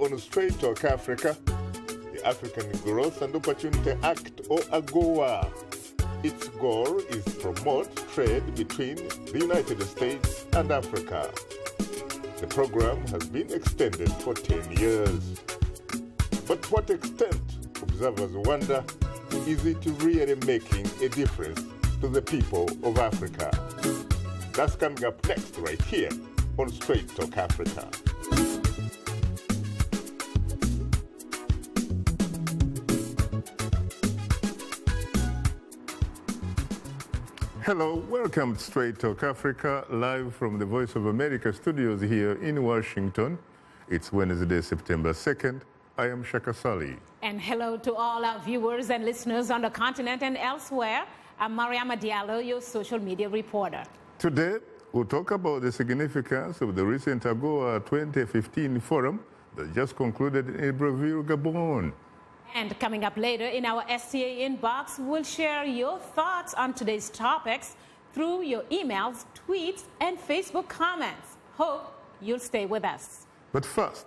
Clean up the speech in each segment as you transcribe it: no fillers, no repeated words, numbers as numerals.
on Straight Talk Africa, the African Growth and Opportunity Act, or AGOA. Its goal is to promote trade between the United States and Africa. The program has been extended for 10 years. But to what extent, observers wonder, is it really making a difference to the people of Africa? That's coming up next right here on Straight Talk Africa. Hello, welcome to Straight Talk Africa, live from the Voice of America studios here in Washington. It's Wednesday, September 2nd. I am Shaka Ssali. And hello to all our viewers and listeners on the continent and elsewhere. I'm Rahama, your social media reporter. Today, we'll talk about the significance of the recent AGOA 2015 forum that just concluded in Libreville, Gabon. And coming up later in our STA inbox, we'll share your thoughts on today's topics through your emails, tweets, and Facebook comments. Hope you'll stay with us. But first,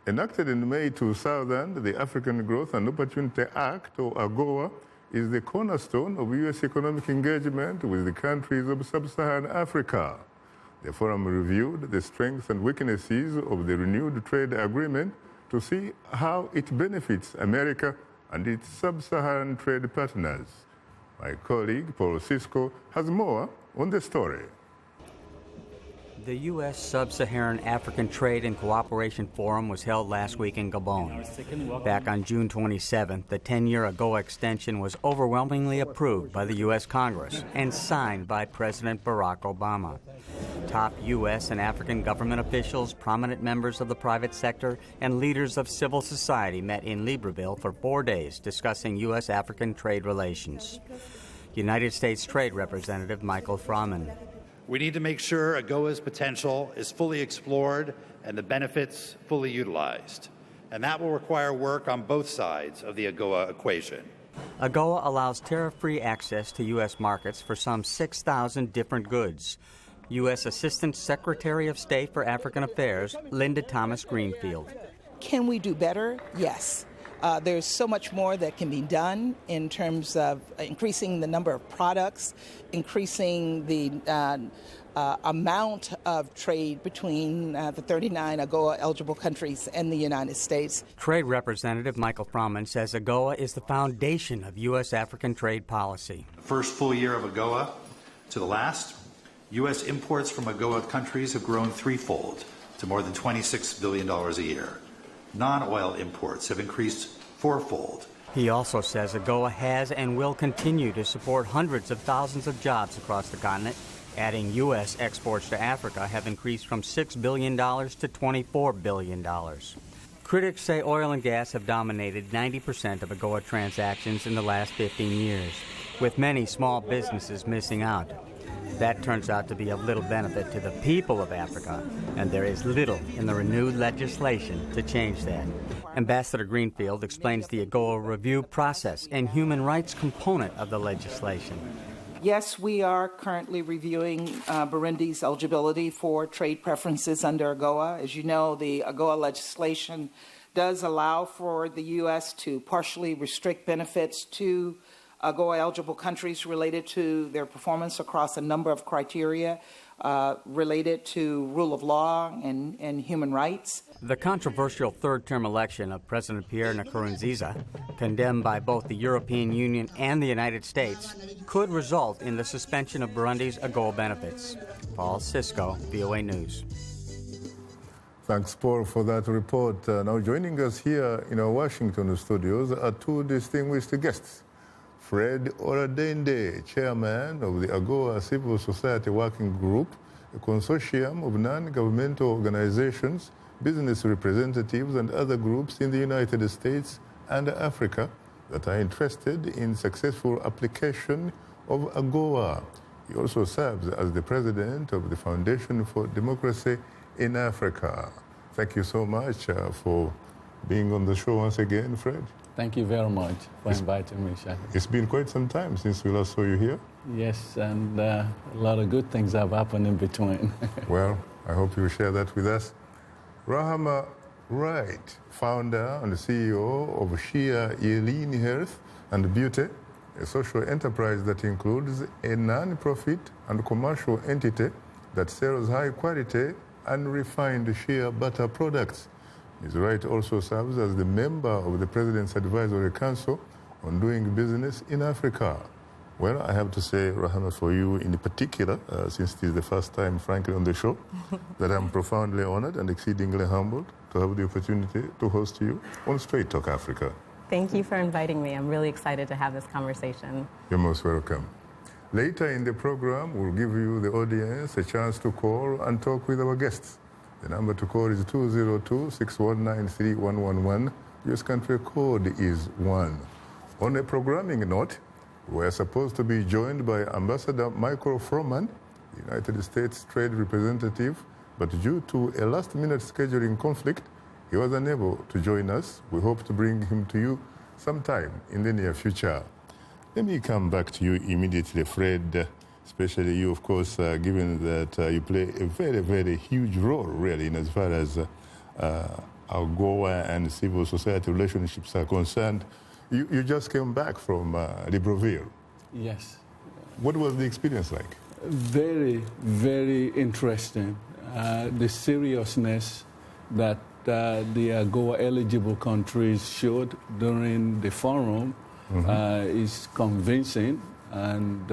enacted in May 2000, the African Growth and Opportunity Act, or AGOA, is the cornerstone of U.S. economic engagement with the countries of sub-Saharan Africa. The forum reviewed the strengths and weaknesses of the renewed trade agreement to see how it benefits America and its sub-Saharan trade partners. My colleague, Paul Cisco, has more on the story. The U.S. Sub-Saharan African Trade and Cooperation Forum was held last week in Gabon. Back on June 27th, the 10-year AGOA extension was overwhelmingly approved by the U.S. Congress and signed by President Barack Obama. Top U.S. and African government officials, prominent members of the private sector, and leaders of civil society met in Libreville for 4 days discussing U.S.-African trade relations. United States Trade Representative Michael Froman. We need to make sure AGOA's potential is fully explored and the benefits fully utilized. And that will require work on both sides of the AGOA equation. AGOA allows tariff-free access to U.S. markets for some 6,000 different goods. U.S. Assistant Secretary of State for African Affairs, Linda Thomas Greenfield. Can we do better? Yes. There's so much more that can be done in terms of increasing the number of products, increasing the amount of trade between the 39 AGOA-eligible countries and the United States. Trade Representative Michael Froman says AGOA is the foundation of U.S.-African trade policy. First full year of AGOA to the last, U.S. imports from AGOA countries have grown threefold to more than $26 billion a year. Non-oil imports have increased fourfold. He also says AGOA has and will continue to support hundreds of thousands of jobs across the continent, adding U.S. exports to Africa have increased from $6 billion to $24 billion. Critics say oil and gas have dominated 90% of AGOA transactions in the last 15 years, with many small businesses missing out. That turns out to be of little benefit to the people of Africa, and there is little in the renewed legislation to change that. Ambassador Greenfield explains the AGOA review process and human rights component of the legislation. Yes, we are currently reviewing Burundi's eligibility for trade preferences under AGOA. As you know, the AGOA legislation does allow for the U.S. to partially restrict benefits to AGOA-eligible countries related to their performance across a number of criteria related to rule of law and human rights. The controversial third-term election of President Pierre Nkurunziza, condemned by both the European Union and the United States, could result in the suspension of Burundi's AGOA benefits. Paul Cisco, VOA News. Thanks, Paul, for that report. Now joining us here in our Washington studios are two distinguished guests. Fred Oladeinde, chairman of the AGOA Civil Society Working Group, a consortium of non-governmental organizations, business representatives, and other groups in the United States and Africa that are interested in successful application of AGOA. He also serves as the president of the Foundation for Democracy in Africa. Thank you so much for being on the show once again, Fred. Thank you very much for inviting me, Shaka. It's been quite some time since we last saw you here. Yes, and a lot of good things have happened in between. Well, I hope you share that with us. Rahama, Wright, founder and CEO of Shea, Yeleen Health and Beauty, a social enterprise that includes a non-profit and commercial entity that sells high-quality and refined shea butter products. Ms. Wright also serves as the member of the President's Advisory Council on doing business in Africa. Well, I have to say, Rahama, for you in particular, since it is the first time, frankly, on the show, that I'm profoundly honored and exceedingly humbled to have the opportunity to host you on Straight Talk Africa. Thank you for inviting me. I'm really excited to have this conversation. You're most welcome. Later in the program, we'll give you, the audience, a chance to call and talk with our guests. The number to call is 202-619-3111. US country code is 1. On a programming note, we're supposed to be joined by Ambassador Michael Froman, United States Trade Representative, but due to a last-minute scheduling conflict, he was unable to join us. We hope to bring him to you sometime in the near future. Let me come back to you immediately, Fred, especially you, of course, given that you play a very, very huge role, really, in as far as AGOA and civil society relationships are concerned. You just came back from Libreville. Yes. What was the experience like? Very, very interesting. The seriousness that the AGOA eligible countries showed during the forum is convincing, and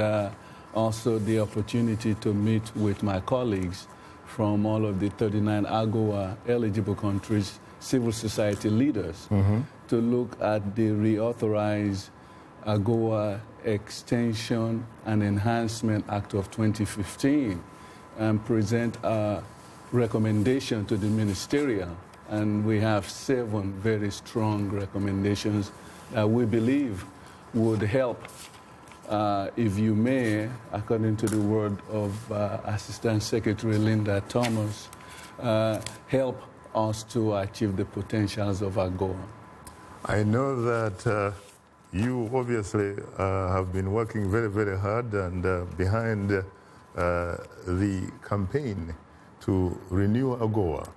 also the opportunity to meet with my colleagues from all of the 39 AGOA eligible countries, civil society leaders, to look at the reauthorized AGOA Extension and Enhancement Act of 2015 and present a recommendation to the ministerial. And we have 7 very strong recommendations that we believe would help, if you may, according to the word of Assistant Secretary Linda Thomas, help us to achieve the potentials of AGOA. I know that you obviously have been working very, very hard and behind the campaign to renew AGOA.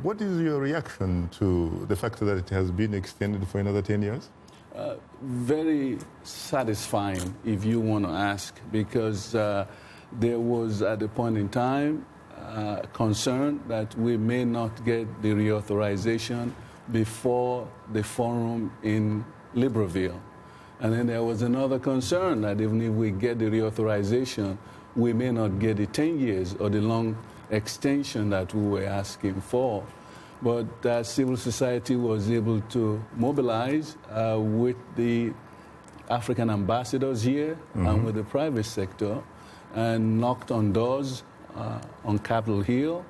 What is your reaction to the fact that it has been extended for another 10 years? Very satisfying, if you want to ask, because there was, at a point in time, concern that we may not get the reauthorization before the forum in Libreville. And then there was another concern that even if we get the reauthorization, we may not get the 10 years or the long extension that we were asking for. But civil society was able to mobilize with the African ambassadors here and with the private sector, and knocked on doors on Capitol Hill,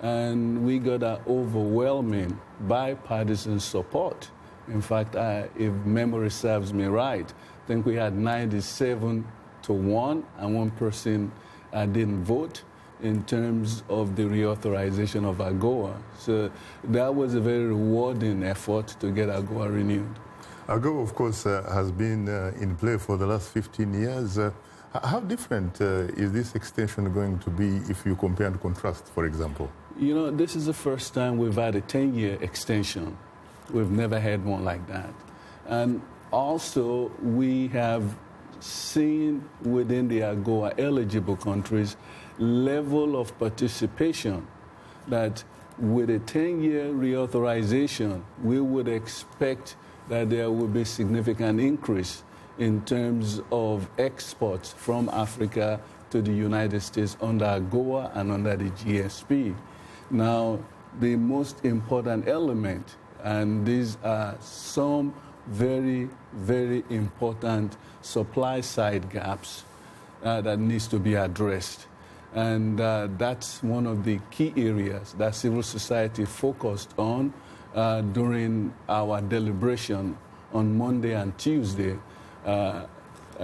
and we got an overwhelming bipartisan support. In fact, if memory serves me right, I think we had 97 to 1, and one person didn't vote in terms of the reauthorization of AGOA. So that was a very rewarding effort to get AGOA renewed. AGOA, of course, has been in play for the last 15 years. How different is this extension going to be if you compare and contrast, for example? You know, this is the first time we've had a 10-year extension. We've never had one like that. And also, we have seen within the AGOA eligible countries level of participation that with a 10-year reauthorization, we would expect that there will be significant increase in terms of exports from Africa to the United States under AGOA and under the GSP. Now, the most important element, and these are some very, very important supply side gaps that needs to be addressed. And that's one of the key areas that civil society focused on during our deliberation on Monday and Tuesday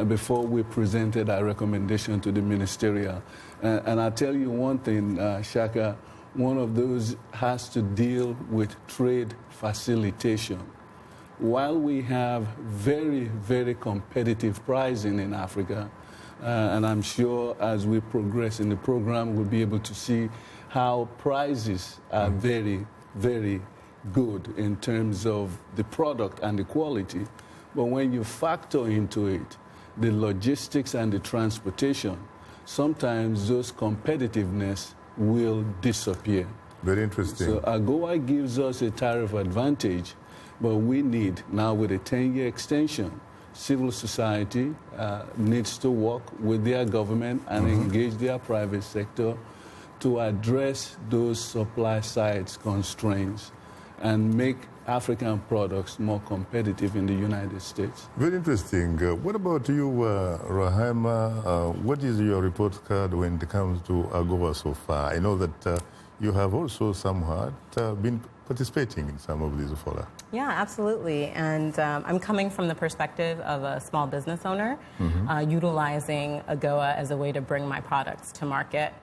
before we presented our recommendation to the ministerial. And I'll tell you one thing, Shaka, one of those has to deal with trade facilitation. While we have very, very competitive pricing in Africa, and I'm sure as we progress in the program, we'll be able to see how prices are very very good in terms of the product and the quality. But when you factor into it the logistics and the transportation, sometimes those competitiveness will disappear. Very interesting. So AGOA gives us a tariff advantage, but we need, now with a 10-year extension, civil society needs to work with their government and engage their private sector to address those supply side constraints and make African products more competitive in the United States. Very interesting. What about you, Rahama? What is your report card when it comes to AGOA so far? I know that you have also somewhat been participating in some of these fora. Yeah, absolutely. And I'm coming from the perspective of a small business owner, utilizing AGOA as a way to bring my products to market.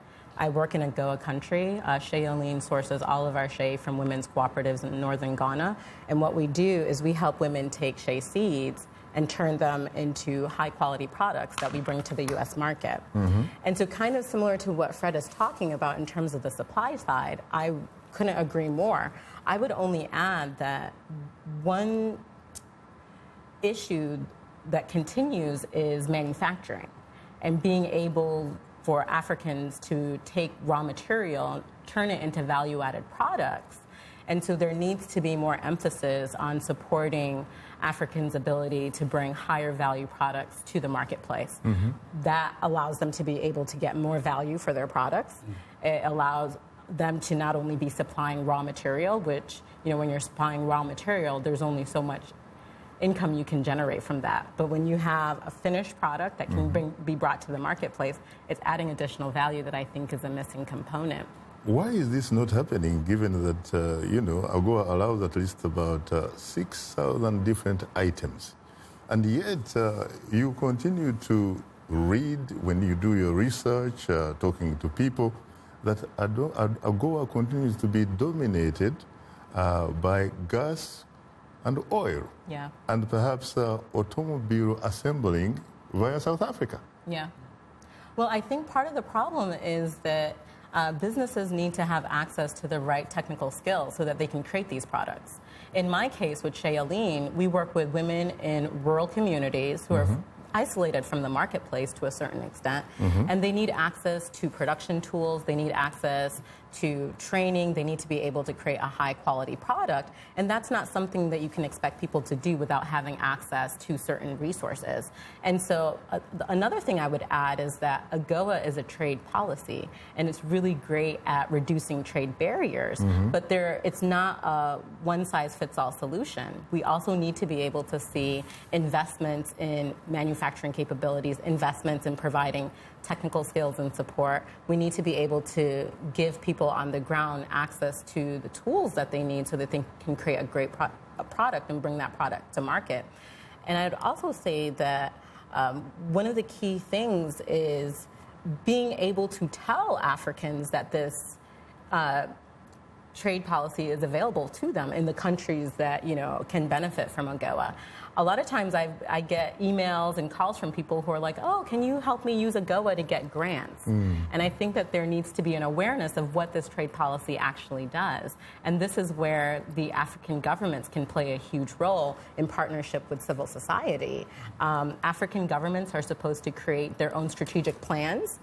I work in AGOA country. Yeleen sources all of our Shea from women's cooperatives in northern Ghana. And what we do is we help women take Shea seeds and turn them into high-quality products that we bring to the U.S. market. And so kind of similar to what Fred is talking about in terms of the supply side, I couldn't agree more. I would only add that one issue that continues is manufacturing and being able for Africans to take raw material, turn it into value-added products. And so there needs to be more emphasis on supporting Africans' ability to bring higher value products to the marketplace. That allows them to be able to get more value for their products. It allows them to not only be supplying raw material, which, you know, when you're supplying raw material, there's only so much income you can generate from that. But when you have a finished product that can be brought to the marketplace, it's adding additional value that I think is a missing component. Why is this not happening, given that, you know, AGOA allows at least about 6,000 different items? And yet you continue to read, when you do your research, talking to people, that AGOA continues to be dominated by gas and oil, and perhaps automobile assembling via South Africa. Yeah. Well, I think part of the problem is that businesses need to have access to the right technical skills so that they can create these products. In my case with Yeleen, we work with women in rural communities who are isolated from the marketplace to a certain extent, and they need access to production tools, they need access to training, they need to be able to create a high quality product, and that's not something that you can expect people to do without having access to certain resources. And so another thing I would add is that AGOA is a trade policy, and it's really great at reducing trade barriers, but it's not a one-size-fits-all solution. We also need to be able to see investments in manufacturing capabilities, investments in providing technical skills and support. We need to be able to give people on the ground access to the tools that they need so that they can create a great product and bring that product to market. And I'd also say that one of the key things is being able to tell Africans that this trade policy is available to them in the countries that, you know, can benefit from AGOA. A lot of times I get emails and calls from people who are like, oh, can you help me use AGOA to get grants? And I think that there needs to be an awareness of what this trade policy actually does. And this is where the African governments can play a huge role in partnership with civil society. African governments are supposed to create their own strategic plans.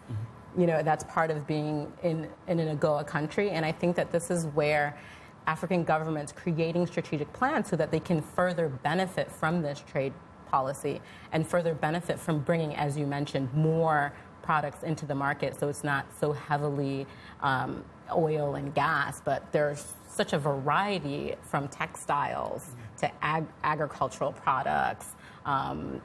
You know, that's part of being in an AGOA country. And I think that this is where African governments creating strategic plans so that they can further benefit from this trade policy and further benefit from bringing, as you mentioned, more products into the market so it's not so heavily oil and gas, but there's such a variety from textiles to agricultural products,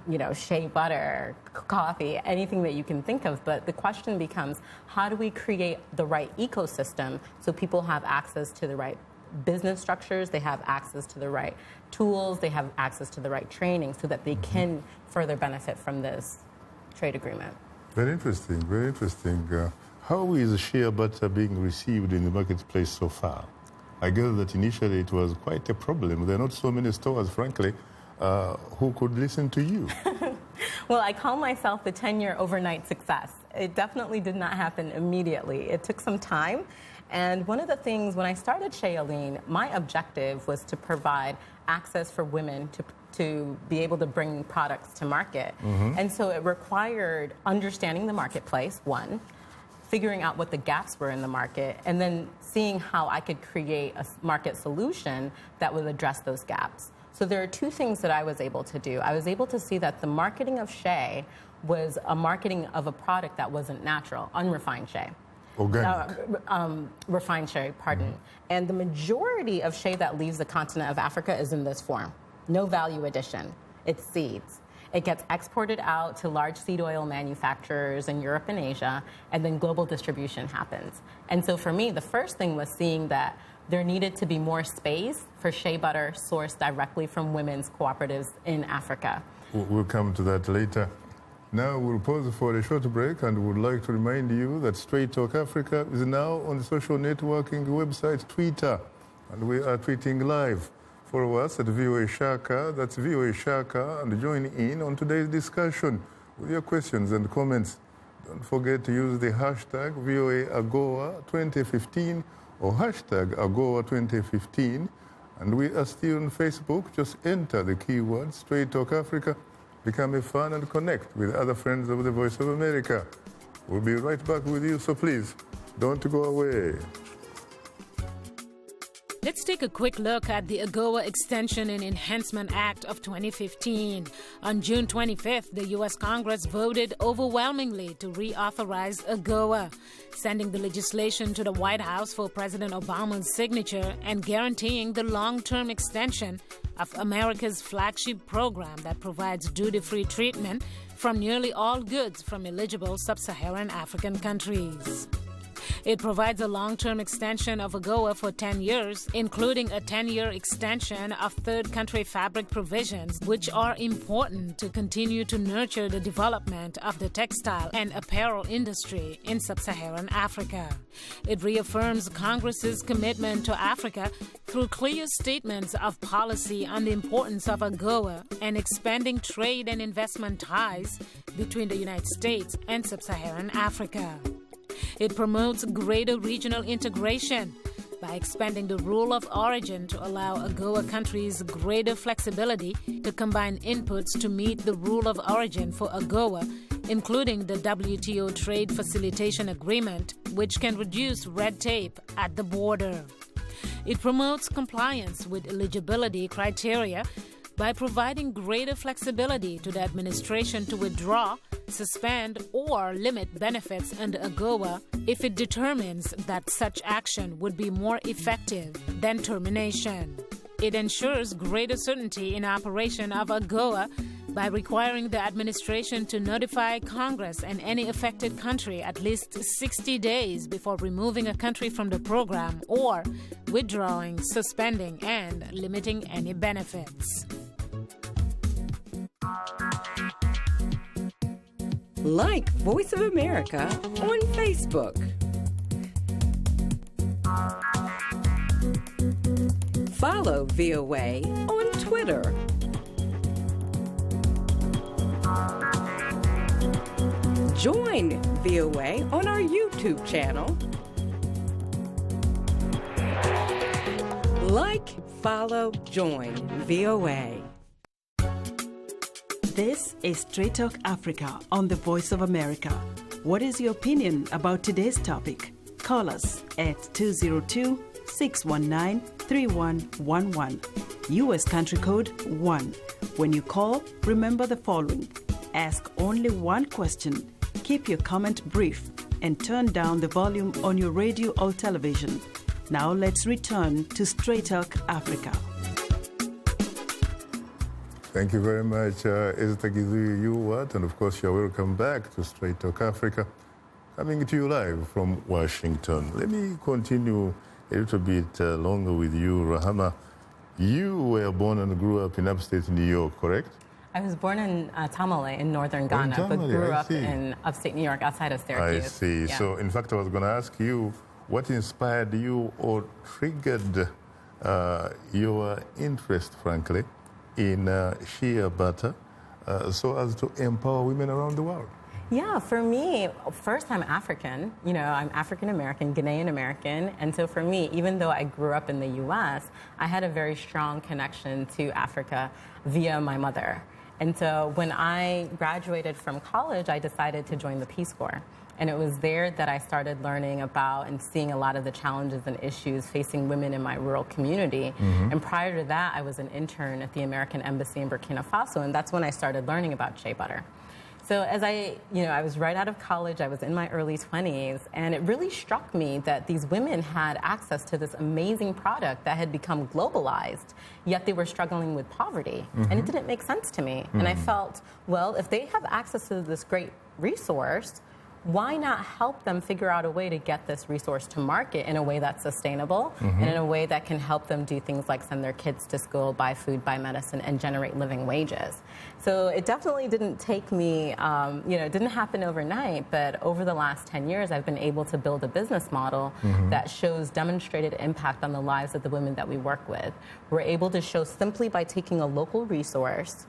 you know, shea butter, coffee, anything that you can think of. But the question becomes, how do we create the right ecosystem so people have access to the right business structures, they have access to the right tools, they have access to the right training so that they can further benefit from this trade agreement. Very interesting, very interesting. How is shea butter being received in the marketplace so far? I guess that initially it was quite a problem. There are not so many stores, frankly, who could listen to you. Well, I call myself the 10-year overnight success. it definitely did not happen immediately. It took some time. And one of the things, when I started Yeleen, my objective was to provide access for women to be able to bring products to market. And so it required understanding the marketplace, one, figuring out what the gaps were in the market, and then seeing how I could create a market solution that would address those gaps. So there are two things that I was able to do. I was able to see that the marketing of Shea was a marketing of a product that wasn't natural, unrefined Shea. Organic. Refined Shea, pardon. And the majority of Shea that leaves the continent of Africa is in this form. No value addition. It's seeds. It gets exported out to large seed oil manufacturers in Europe and Asia, and then global distribution happens. And so for me, the first thing was seeing that there needed to be more space for shea butter sourced directly from women's cooperatives in Africa. We'll come to that later. Now we'll pause for a short break and would like to remind you that Straight Talk Africa is now on the social networking website Twitter, and we are tweeting live. Follow us at VOA Shaka, that's VOA Shaka, and join in on today's discussion with your questions and comments. Don't forget to use the hashtag VOA AGOA 2015 or hashtag AGOA 2015. And we are still on Facebook. Just enter the keyword Straight Talk Africa, become a fan and connect with other friends of the Voice of America. We'll be right back with you, so please don't go away. Let's take a quick look at the AGOA Extension and Enhancement Act of 2015. On June 25th, the U.S. Congress voted overwhelmingly to reauthorize AGOA, sending the legislation to the White House for President Obama's signature and guaranteeing the long-term extension of America's flagship program that provides duty-free treatment from nearly all goods from eligible sub-Saharan African countries. It provides a long-term extension of AGOA for 10 years, including a 10-year extension of third country fabric provisions, which are important to continue to nurture the development of the textile and apparel industry in sub-Saharan Africa. It reaffirms Congress's commitment to Africa through clear statements of policy on the importance of AGOA and expanding trade and investment ties between the United States and sub-Saharan Africa. It promotes greater regional integration by expanding the rule of origin to allow AGOA countries greater flexibility to combine inputs to meet the rule of origin for AGOA, including the WTO Trade Facilitation Agreement, which can reduce red tape at the border. It promotes compliance with eligibility criteria by providing greater flexibility to the administration to withdraw, suspend, or limit benefits under AGOA if it determines that such action would be more effective than termination. It ensures greater certainty in operation of AGOA by requiring the administration to notify Congress and any affected country at least 60 days before removing a country from the program or withdrawing, suspending, and limiting any benefits. Like Voice of America on Facebook. Follow VOA on Twitter. Join VOA on our YouTube channel. Like, follow, join VOA. This is Straight Talk Africa on the Voice of America. What is your opinion about today's topic? Call us at 202-619-3111. U.S. country code 1. When you call, remember the following. Ask only one question. Keep your comment brief and turn down the volume on your radio or television. Now let's return to Straight Talk Africa. Thank you very much, Ezetagizu, and of course you're welcome back to Straight Talk Africa, coming to you live from Washington. Let me continue a little bit longer with you, Rahama. You were born and grew up in upstate New York, correct? I was born in Tamale in northern Ghana, but grew up in upstate New York outside of Syracuse. I see. Yeah. So, in fact, I was going to ask you what inspired you or triggered your interest, frankly, in shea butter so as to empower women around the world. Yeah, for me, first I'm African. You know, I'm African American, Ghanaian American. And so for me, even though I grew up in the U.S., I had a very strong connection to Africa via my mother. And so when I graduated from college, I decided to join the Peace Corps. And it was there that I started learning about and seeing a lot of the challenges and issues facing women in my rural community. And prior to that, I was an intern at the American Embassy in Burkina Faso, and that's when I started learning about shea butter. So as I was right out of college, I was in my early 20s, and it really struck me that these women had access to this amazing product that had become globalized, yet they were struggling with poverty. And it didn't make sense to me. And I felt, well, if they have access to this great resource, why not help them figure out a way to get this resource to market in a way that's sustainable and in a way that can help them do things like send their kids to school, buy food, buy medicine, and generate living wages. So it definitely didn't take me, it didn't happen overnight, but over the last 10 years, I've been able to build a business model that shows demonstrated impact on the lives of the women that we work with. We're able to show simply by taking a local resource,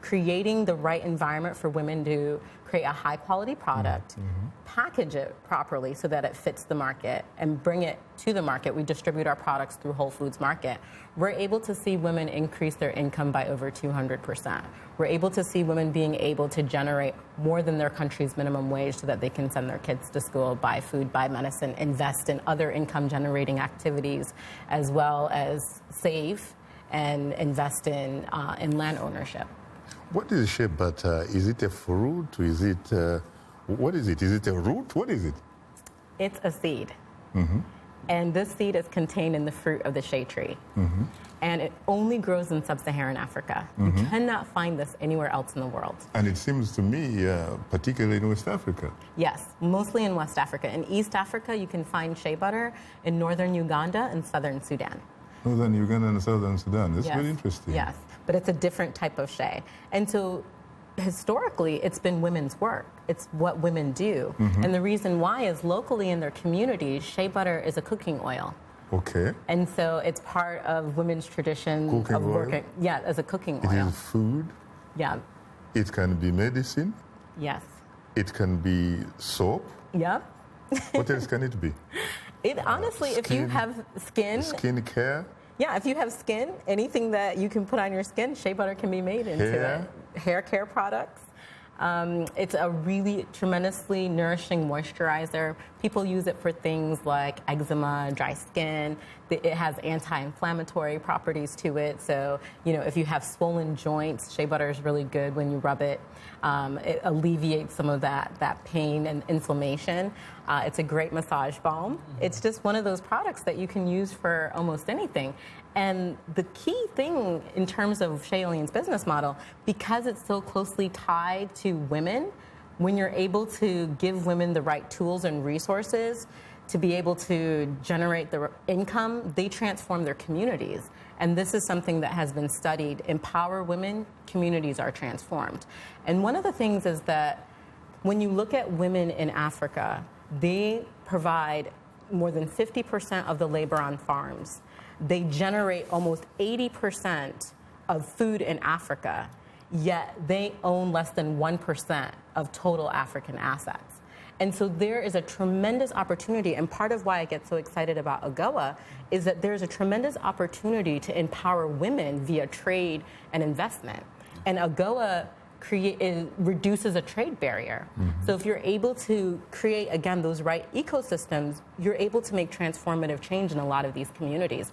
creating the right environment for women to create a high-quality product, package it properly so that it fits the market, and bring it to the market. We distribute our products through Whole Foods Market. We're able to see women increase their income by over 200%. We're able to see women being able to generate more than their country's minimum wage so that they can send their kids to school, buy food, buy medicine, invest in other income-generating activities, as well as save and invest in land ownership. What is shea butter? Is it a fruit? Is it, what is it? Is it a root? What is it? It's a seed. And this seed is contained in the fruit of the shea tree. And it only grows in sub-Saharan Africa. You cannot find this anywhere else in the world. And it seems to me, particularly in West Africa. Yes, mostly in West Africa. In East Africa, you can find shea butter in northern Uganda and southern Sudan. Northern Uganda and southern Sudan. That's very interesting. Yes, but it's a different type of shea. And so historically, it's been women's work. It's what women do. And the reason why is locally in their communities, shea butter is a cooking oil. Okay. And so it's part of women's tradition of working. Yeah, as a cooking oil. It is food. Yeah. It can be medicine. Yes. It can be soap. Yep. What else can it be? It honestly, if you have skin. Skin care. Yeah, if you have skin, anything that you can put on your skin, shea butter can be made into it. Hair care products. It's a really tremendously nourishing moisturizer. People use it for things like eczema, dry skin. It has anti-inflammatory properties to it. So, if you have swollen joints, shea butter is really good when you rub it. It alleviates some of that pain and inflammation. It's a great massage balm. It's just one of those products that you can use for almost anything. And the key thing in terms of Shea Yeleen's business model, because it's so closely tied to women, when you're able to give women the right tools and resources to be able to generate the income, they transform their communities. And this is something that has been studied. Empower women, communities are transformed. And one of the things is that when you look at women in Africa, they provide more than 50% of the labor on farms. They generate almost 80% of food in Africa, yet they own less than 1% of total African assets. And so there is a tremendous opportunity, and part of why I get so excited about AGOA is that there's a tremendous opportunity to empower women via trade and investment. And AGOA reduces a trade barrier. So if you're able to create, again, those right ecosystems, you're able to make transformative change in a lot of these communities.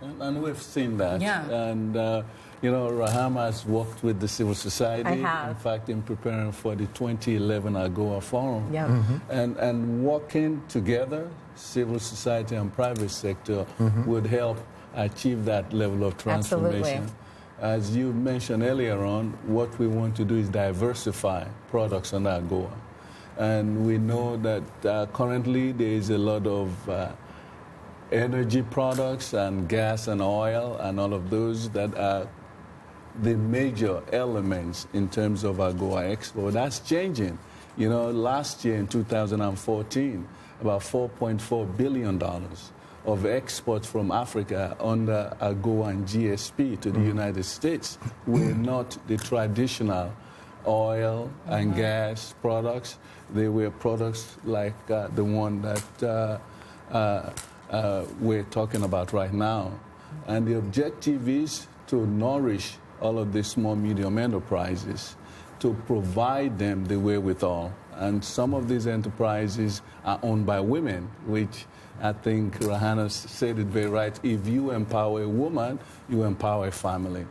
And we've seen that. Yeah. And, Rahama has worked with the civil society. I have. In fact, in preparing for the 2011 AGOA Forum. Yeah. And working together, civil society and private sector would help achieve that level of transformation. Absolutely. As you mentioned earlier on, what we want to do is diversify products on AGOA. And we know that currently there is a lot of energy products and gas and oil and all of those that are the major elements in terms of AGOA export. That's changing. Last year in 2014, about $4.4 billion of exports from Africa under AGOA and GSP to the United States were not the traditional oil and gas products. They were products like the one that we're talking about right now. And the objective is to nourish all of these small, medium enterprises, to provide them the wherewithal. And some of these enterprises are owned by women, which I think Rahama said it very right. If you empower a woman, you empower a family.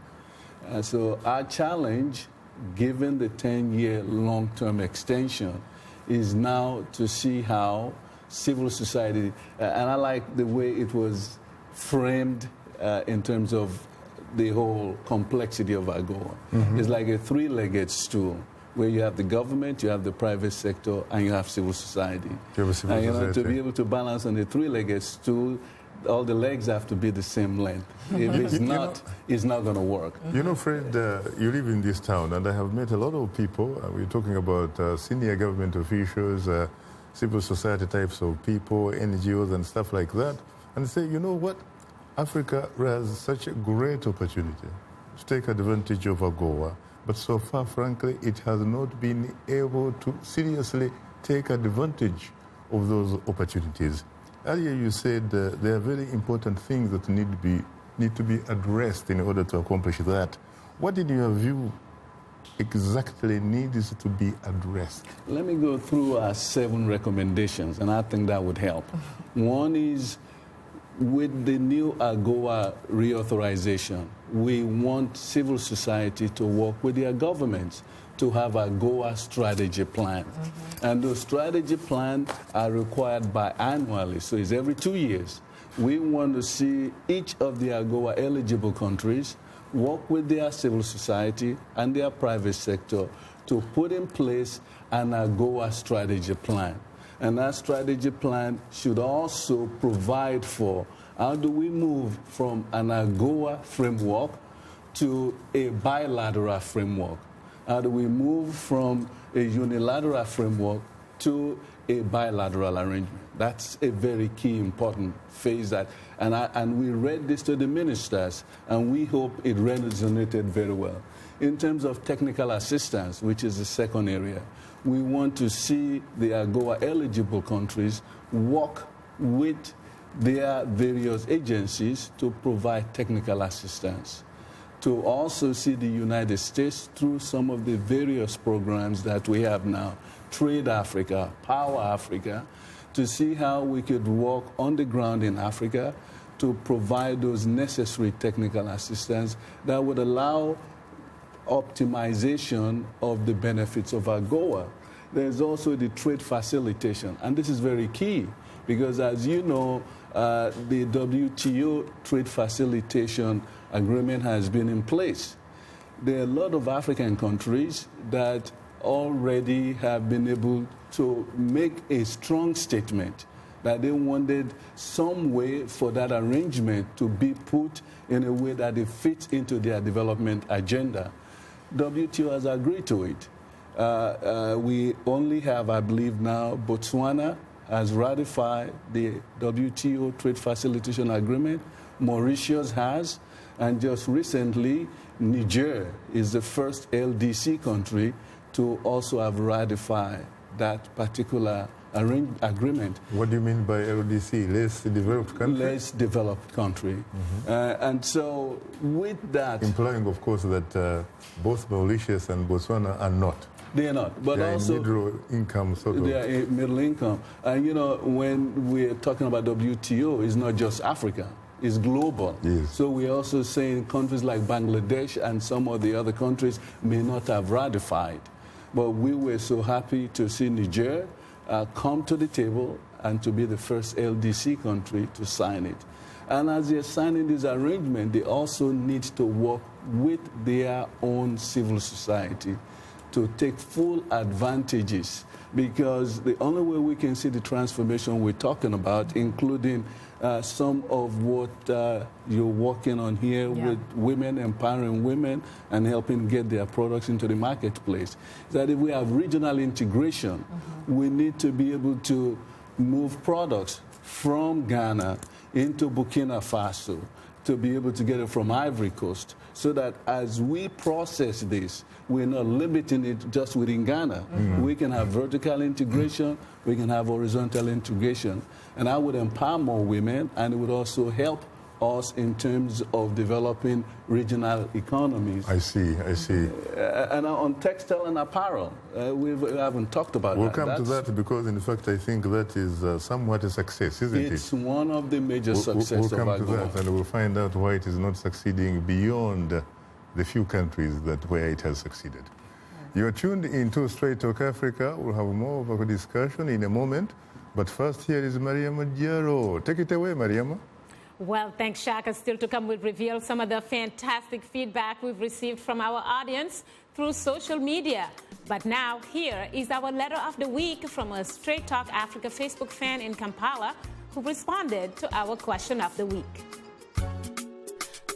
So our challenge, given the 10-year long-term extension, is now to see how civil society, and I like the way it was framed in terms of the whole complexity of AGOA. It's like a three-legged stool, where you have the government, you have the private sector, and you have civil society. To be able to balance on the three-legged stool, all the legs have to be the same length. If it's not, it's not going to work. You know, Fred, you live in this town, and I have met a lot of people. We're talking about senior government officials, civil society types of people, NGOs, and stuff like that, and say, you know what? Africa has such a great opportunity to take advantage of AGOA, but so far, frankly, it has not been able to seriously take advantage of those opportunities. Earlier you said there are very important things that need to be addressed in order to accomplish that. What, in your view, exactly needs to be addressed? Let me go through our 7 recommendations, and I think that would help. One is, with the new AGOA reauthorization, we want civil society to work with their governments to have a AGOA strategy plan. And those strategy plans are required biannually, so it's every 2 years. We want to see each of the AGOA eligible countries work with their civil society and their private sector to put in place an AGOA strategy plan. And that strategy plan should also provide for how do we move from an AGOA framework to a bilateral framework? How do we move from a unilateral framework to a bilateral arrangement? That's a very key, important phase. And we read this to the ministers, and we hope it resonated very well. In terms of technical assistance, which is the second area, we want to see the AGOA eligible countries work with their various agencies to provide technical assistance. To also see the United States through some of the various programs that we have now, Trade Africa, Power Africa, to see how we could work on the ground in Africa to provide those necessary technical assistance that would allow optimization of the benefits of AGOA. There's also the trade facilitation, and this is very key because, as you know, the WTO trade facilitation agreement has been in place. There are a lot of African countries that already have been able to make a strong statement that they wanted some way for that arrangement to be put in a way that it fits into their development agenda. WTO has agreed to it. We only have, I believe now, Botswana has ratified the WTO Trade Facilitation Agreement. Mauritius has. And just recently, Niger is the first LDC country to also have ratified that particular agreement. What do you mean by LDC? Less developed country? Less developed country. And so with that... Implying, of course, that both Mauritius and Botswana are not. They are not. But they are also... middle income, sort of. They are middle income. And, you know, when we're talking about WTO, it's not just Africa. Is global. Yes. So we're also saying countries like Bangladesh and some of the other countries may not have ratified. But we were so happy to see Niger come to the table and to be the first LDC country to sign it. And as they're signing this arrangement, they also need to work with their own civil society to take full advantages, because the only way we can see the transformation we're talking about, including some of what you're working on here with women, empowering women and helping get their products into the marketplace, is that if we have regional integration, we need to be able to move products from Ghana into Burkina Faso, to be able to get it from Ivory Coast, so that as we process this, we're not limiting it just within Ghana. We can have vertical integration, we can have horizontal integration, and I would empower more women, and it would also help us in terms of developing regional economies. I see. And on textile and apparel, we haven't talked about We'll that. come to that because, in fact, I think that is somewhat a success, isn't it? It's one of the major successes We'll of come to AGOA. that, and we'll find out why it is not succeeding beyond the few countries where it has succeeded. You're tuned into Straight Talk Africa. We'll have more of a discussion in a moment. But first, here is Mariama Diaro. Take it away, Mariama. Well, thanks, Shaka. Still to come, we'll reveal some of the fantastic feedback we've received from our audience through social media. But now, here is our letter of the week from a Straight Talk Africa Facebook fan in Kampala who responded to our question of the week.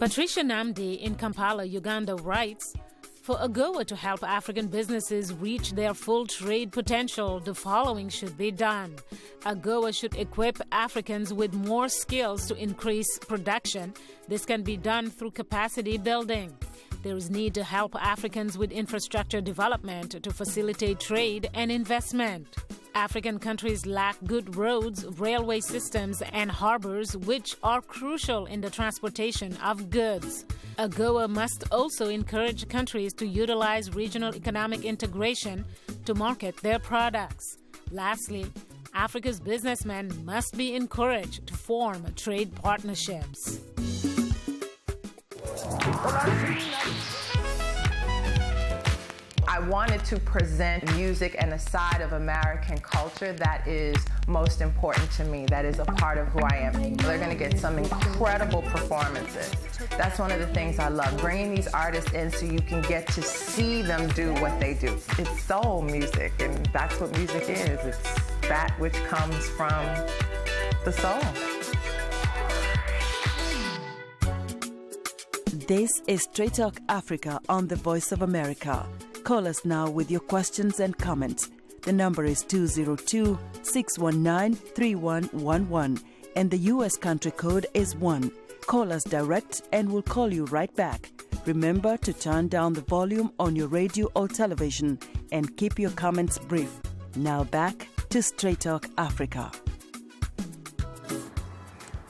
Patricia Namdi in Kampala, Uganda writes, for AGOA to help African businesses reach their full trade potential, the following should be done. AGOA should equip Africans with more skills to increase production. This can be done through capacity building. There is need to help Africans with infrastructure development to facilitate trade and investment. African countries lack good roads, railway systems, and harbors, which are crucial in the transportation of goods. AGOA must also encourage countries to utilize regional economic integration to market their products. Lastly, Africa's businessmen must be encouraged to form trade partnerships. I wanted to present music and a side of American culture that is most important to me, that is a part of who I am. They're going to get some incredible performances. That's one of the things I love, bringing these artists in so you can get to see them do what they do. It's soul music, and that's what music is. It's that which comes from the soul. This is Straight Talk Africa on the Voice of America. Call us now with your questions and comments. The number is 202-619-3111 and the U.S. country code is 1. Call us direct and we'll call you right back. Remember to turn down the volume on your radio or television and keep your comments brief. Now back to Straight Talk Africa.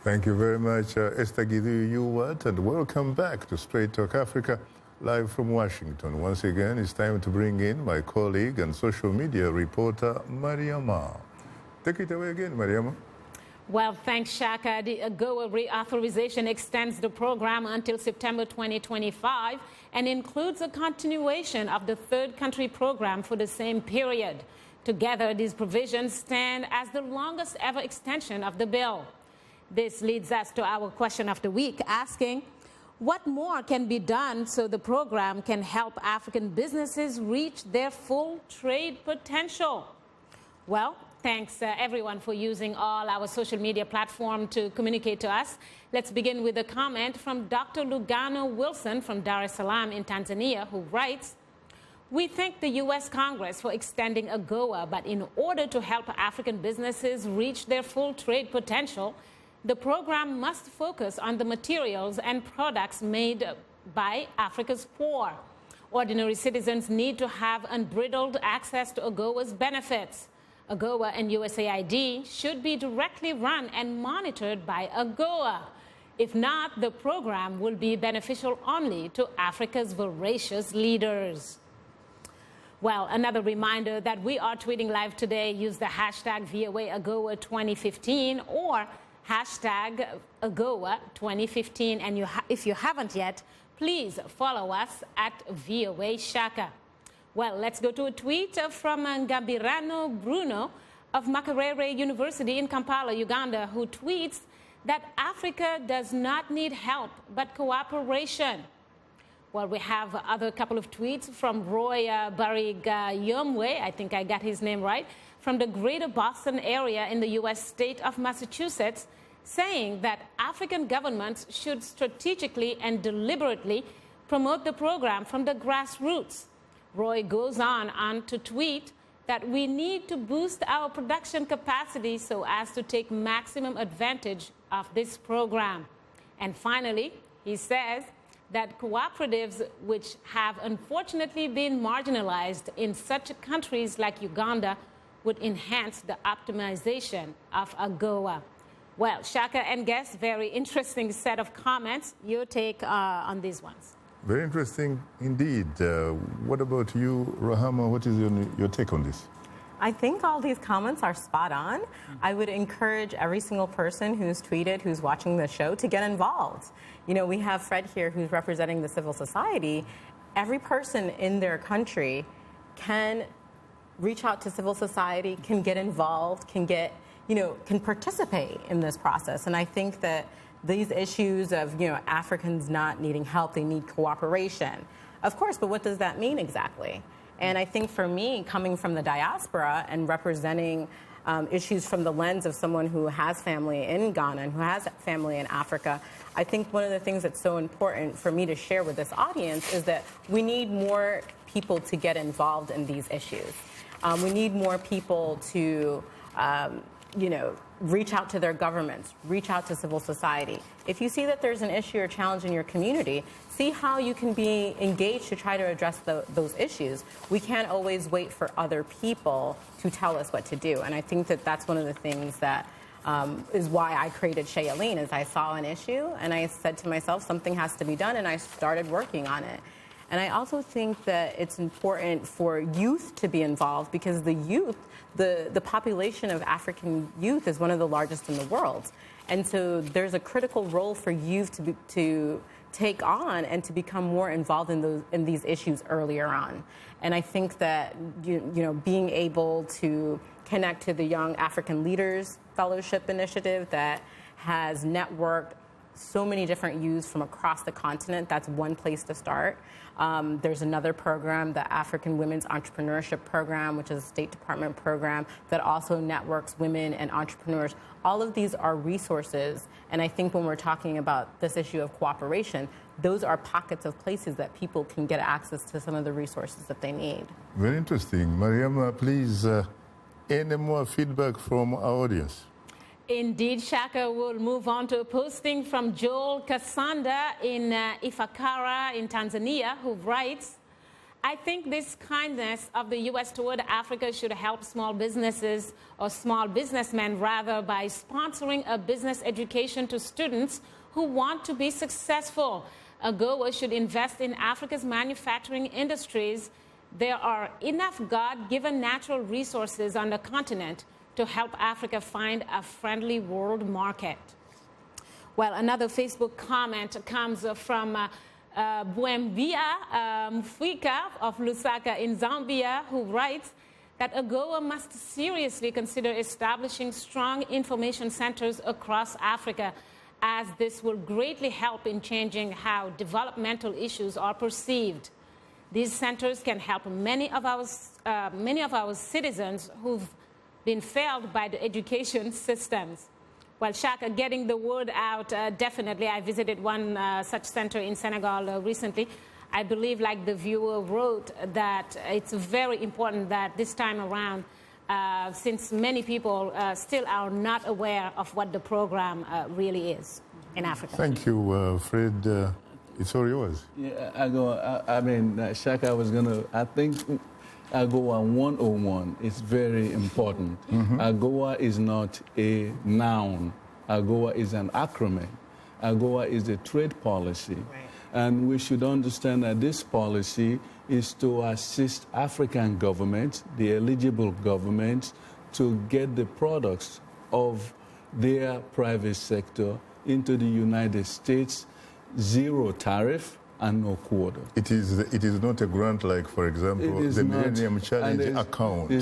Thank you very much, Esther Gidu-Yuwat, and welcome back to Straight Talk Africa, live from Washington. Once again, it's time to bring in my colleague and social media reporter, Mariama. Take it away again, Mariama. Well, thanks, Shaka. The AGOA reauthorization extends the program until September 2025 and includes a continuation of the third country program for the same period. Together, these provisions stand as the longest ever extension of the bill. This leads us to our question of the week, asking, what more can be done so the program can help African businesses reach their full trade potential? Well, thanks everyone for using all our social media platform to communicate to us. Let's begin with a comment from Dr. Lugano Wilson from Dar es Salaam in Tanzania, who writes, we thank the U.S. Congress for extending AGOA, but in order to help African businesses reach their full trade potential, the program must focus on the materials and products made by Africa's poor. Ordinary citizens need to have unbridled access to AGOA's benefits. AGOA and USAID should be directly run and monitored by AGOA. If not, the program will be beneficial only to Africa's voracious leaders. Well, another reminder that we are tweeting live today. Use the hashtag VOA AGOA 2015 or hashtag AGOA 2015. And if you haven't yet, please follow us at VOA Shaka. Well, let's go to a tweet from Ngabirano Bruno of Makerere University in Kampala, Uganda, who tweets that Africa does not need help but cooperation. Well, we have other couple of tweets from Roy Barigayomwe, I think I got his name right, from the greater Boston area in the U.S. state of Massachusetts, saying that African governments should strategically and deliberately promote the program from the grassroots. Roy goes on to tweet that we need to boost our production capacity so as to take maximum advantage of this program. And finally, he says that cooperatives which have unfortunately been marginalized in such countries like Uganda would enhance the optimization of AGOA. Well, Shaka and guests, very interesting set of comments. Your take on these ones? Very interesting indeed. What about you, Rahama? What is your take on this? I think all these comments are spot on. I would encourage every single person who's tweeted, who's watching the show, to get involved. You know, we have Fred here who's representing the civil society. Every person in their country can reach out to civil society, can get involved, can participate in this process. And I think that these issues of, Africans not needing help, they need cooperation. Of course, but what does that mean exactly? And I think for me, coming from the diaspora and representing issues from the lens of someone who has family in Ghana and who has family in Africa, I think one of the things that's so important for me to share with this audience is that we need more people to get involved in these issues. We need more people to, reach out to their governments, reach out to civil society. If you see that there's an issue or challenge in your community, see how you can be engaged to try to address those issues. We can't always wait for other people to tell us what to do. And I think that that's one of the things that is why I created Shea, Yeleen, is I saw an issue and I said to myself, something has to be done, and I started working on it. And I also think that it's important for youth to be involved, because the youth, the population of African youth is one of the largest in the world. And so there's a critical role for youth to take on and to become more involved in these issues earlier on. And I think that being able to connect to the Young African Leaders Fellowship Initiative that has networked so many different youths from across the continent, that's one place to start. There's another program, the African Women's Entrepreneurship Program, which is a State Department program that also networks women and entrepreneurs. All of these are resources, and I think when we're talking about this issue of cooperation, those are pockets of places that people can get access to some of the resources that they need. Very interesting. Mariama, please, any more feedback from our audience? Indeed, Shaka. Will move on to a posting from Joel Kasanda in Ifakara in Tanzania, who writes, I think this kindness of the U.S. toward Africa should help small businesses, or small businessmen rather, by sponsoring a business education to students who want to be successful. AGOA should invest in Africa's manufacturing industries. There are enough God-given natural resources on the continent to help Africa find a friendly world market. Well, another Facebook comment comes from Buembia Mfwika of Lusaka in Zambia, who writes that AGOA must seriously consider establishing strong information centers across Africa, as this will greatly help in changing how developmental issues are perceived. These centers can help many of our citizens who've been failed by the education systems. Well, Shaka, getting the word out, definitely. I visited one such center in Senegal recently. I believe, like the viewer wrote, that it's very important that this time around, since many people still are not aware of what the program really is in Africa. Thank you, Fred. It's all yours. Yeah, Shaka was going to, I think, AGOA 101 is very important. AGOA is not a noun. AGOA is an acronym. AGOA is a trade policy. Right. And we should understand that this policy is to assist African governments, the eligible governments, to get the products of their private sector into the United States, zero tariff and no quota. It is not a grant like, for example, the Millennium Challenge account. There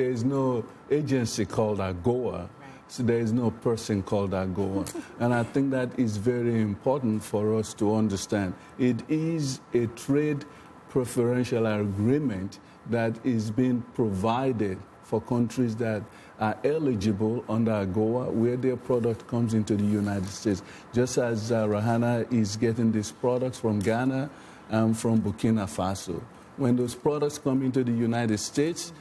is no agency called AGOA, so there is no person called AGOA. And I think that is very important for us to understand. It is a trade preferential agreement that is being provided for countries that are eligible under AGOA, where their product comes into the United States. Just as Rahama is getting these products from Ghana and from Burkina Faso. When those products come into the United States,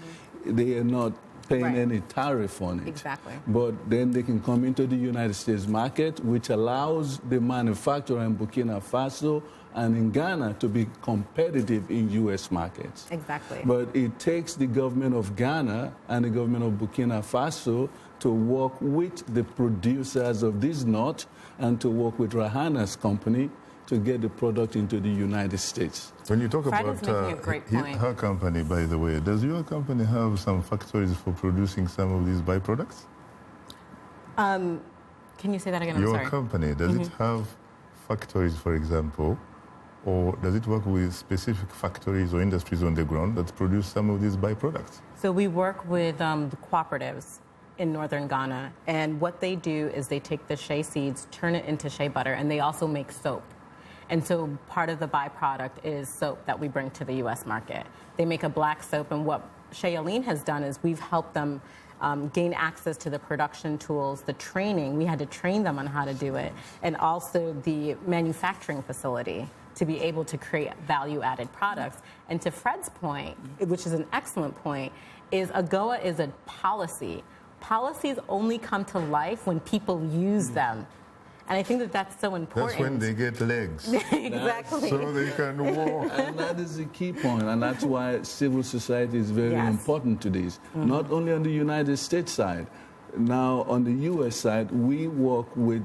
they are not paying Right. any tariff on it. Exactly. But then they can come into the United States market, which allows the manufacturer in Burkina Faso and in Ghana to be competitive in U.S. markets. Exactly. But it takes the government of Ghana and the government of Burkina Faso to work with the producers of this nut and to work with Rahama's company to get the product into the United States. When you talk Fred about is making a great point. her company, by the way, does your company have some factories for producing some of these byproducts? Can you say that again? I'm Your sorry. company, does it have factories, for example, or does it work with specific factories or industries on the ground that produce some of these byproducts? So we work with the cooperatives in northern Ghana, and what they do is they take the shea seeds, turn it into shea butter, and they also make soap. And so part of the byproduct is soap that we bring to the U.S. market. They make a black soap, and what Yeleen has done is we've helped them gain access to the production tools, the training. We had to train them on how to do it, and also the manufacturing facility to be able to create value-added products. And to Fred's point, which is an excellent point, is AGOA is a policy. Policies only come to life when people use them. And I think that that's so important. That's when they get legs. Exactly. So they can walk. And that is the key point, and that's why civil society is very Yes. important to this. Not only on the United States side, now on the U.S. side, we work with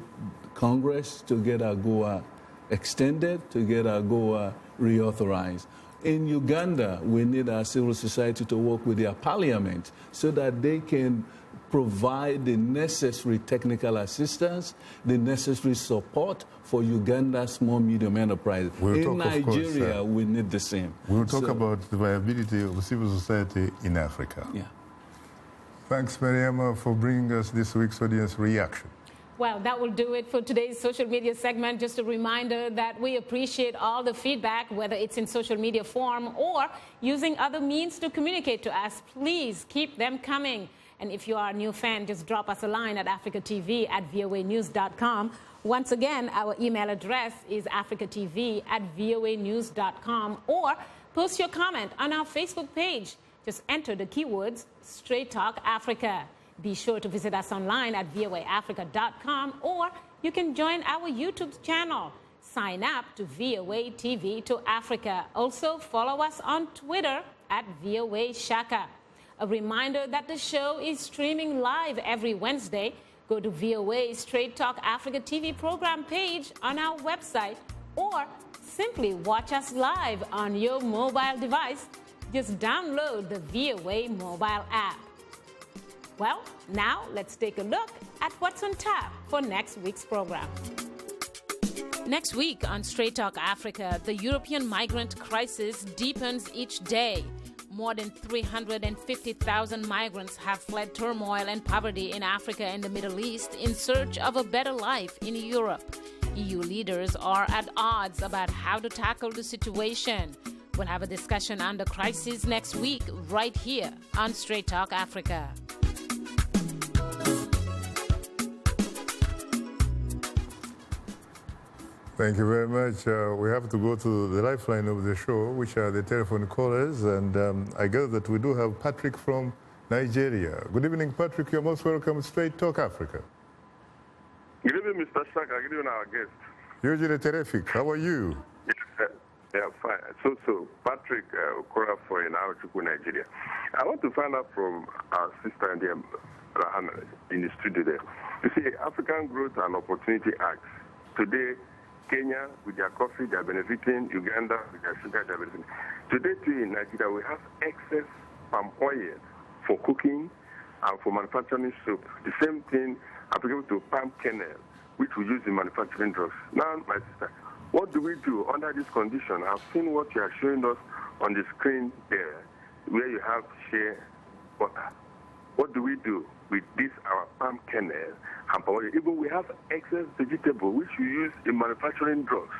Congress to get AGOA extended, to get AGOA reauthorized. In Uganda, we need our civil society to work with their parliament so that they can provide the necessary technical assistance, the necessary support for Uganda's small medium enterprise. We'll in talk, of course, Nigeria, we need the same. We'll talk about the viability of civil society in Africa. Yeah. Thanks, Mariama, for bringing us this week's audience reaction. Well, that will do it for today's social media segment. Just a reminder that we appreciate all the feedback, whether it's in social media form or using other means to communicate to us. Please keep them coming. And if you are a new fan, just drop us a line at africatv@voanews.com. Once again, our email address is africatv@voanews.com, or post your comment on our Facebook page. Just enter the keywords Straight Talk Africa. Be sure to visit us online at voaafrica.com, or you can join our YouTube channel. Sign up to VOA TV to Africa. Also, follow us on Twitter at VOA Shaka. A reminder that the show is streaming live every Wednesday. Go to VOA Straight Talk Africa TV program page on our website, or simply watch us live on your mobile device. Just download the VOA mobile app. Well, now let's take a look at what's on tap for next week's program. Next week on Straight Talk Africa, the European migrant crisis deepens each day. More than 350,000 migrants have fled turmoil and poverty in Africa and the Middle East in search of a better life in Europe. EU leaders are at odds about how to tackle the situation. We'll have a discussion on the crisis next week, right here on Straight Talk Africa. Thank you very much. We have to go to the lifeline of the show, which are the telephone callers. And I guess that we do have Patrick from Nigeria. Good evening, Patrick. You're most welcome to Straight Talk Africa. Good evening, Mr. Shaka. Good evening, our guest. Usually terrific. How are you? Yeah, fine. So Patrick Okora in Aochukwu, Nigeria. I want to find out from our sister in the Rahama in the studio there. You see, African Growth and Opportunity Act. Today, Kenya, with their coffee, they are benefiting. Uganda, with their sugar, they are benefiting. Today, too, in Nigeria, we have excess palm oil for cooking and for manufacturing soap. The same thing applicable to palm kernel, which we use in manufacturing drugs. Now, my sister, what do we do under this condition? I've seen what you are showing us on the screen there, where you have Shea butter. What do we do with this, our palm kernel and palm oil? Even we have excess vegetable, which we use in manufacturing drugs.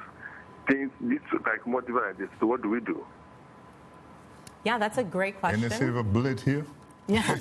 Things this like motive like this. So what do we do? Yeah, that's a great question. Any silver bullet here? Yeah.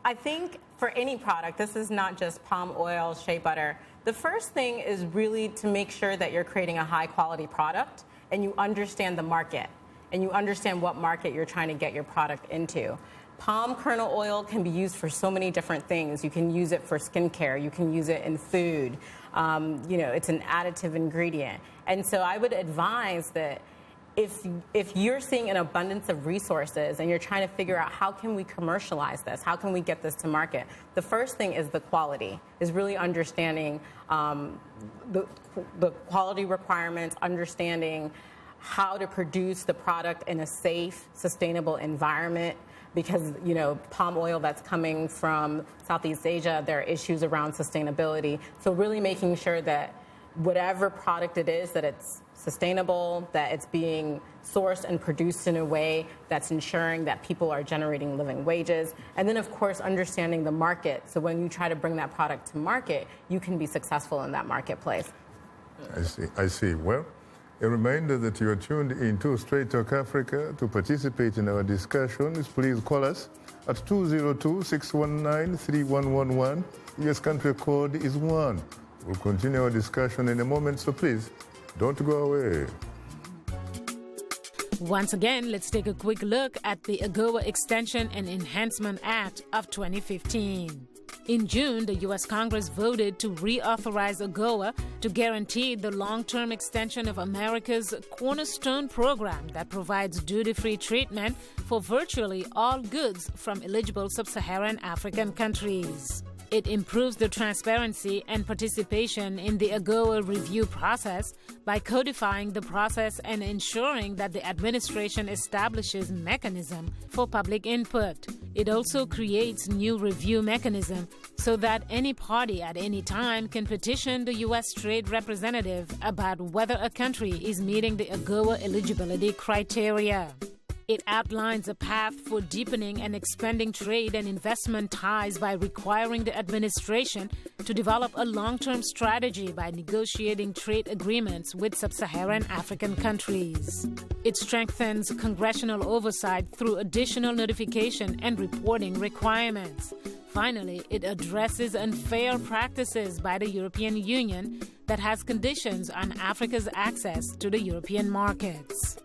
I think for any product, this is not just palm oil, shea butter. The first thing is really to make sure that you're creating a high quality product and you understand the market. and you understand what market you're trying to get your product into. Palm kernel oil can be used for so many different things. You can use it for skincare. You can use it in food. It's an additive ingredient. And so I would advise that if you're seeing an abundance of resources and you're trying to figure out how can we commercialize this, how can we get this to market, the first thing is the quality, is really understanding the quality requirements, understanding how to produce the product in a safe, sustainable environment. Because, palm oil that's coming from Southeast Asia, there are issues around sustainability. So really making sure that whatever product it is, that it's sustainable, that it's being sourced and produced in a way that's ensuring that people are generating living wages. And then, of course, understanding the market. So when you try to bring that product to market, you can be successful in that marketplace. I see. Well, a reminder that you are tuned into Straight Talk Africa. To participate in our discussions, please call us at 202-619-3111. US country code is 1. We'll continue our discussion in a moment, so please don't go away. Once again, let's take a quick look at the AGOA Extension and Enhancement Act of 2015. In June, the U.S. Congress voted to reauthorize AGOA to guarantee the long-term extension of America's cornerstone program that provides duty-free treatment for virtually all goods from eligible sub-Saharan African countries. It improves the transparency and participation in the AGOA review process by codifying the process and ensuring that the administration establishes mechanism for public input. It also creates new review mechanism so that any party at any time can petition the U.S. Trade Representative about whether a country is meeting the AGOA eligibility criteria. It outlines a path for deepening and expanding trade and investment ties by requiring the administration to develop a long-term strategy by negotiating trade agreements with sub-Saharan African countries. It strengthens congressional oversight through additional notification and reporting requirements. Finally, it addresses unfair practices by the European Union that has conditions on Africa's access to the European markets.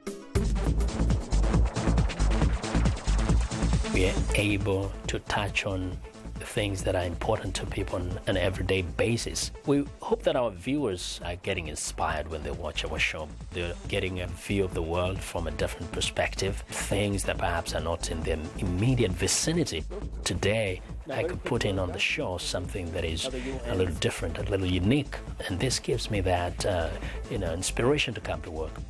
We are able to touch on things that are important to people on an everyday basis. We hope that our viewers are getting inspired when they watch our show. They're getting a view of the world from a different perspective, things that perhaps are not in their immediate vicinity. Today, I could put in on the show something that is a little different, a little unique, and this gives me that inspiration to come to work.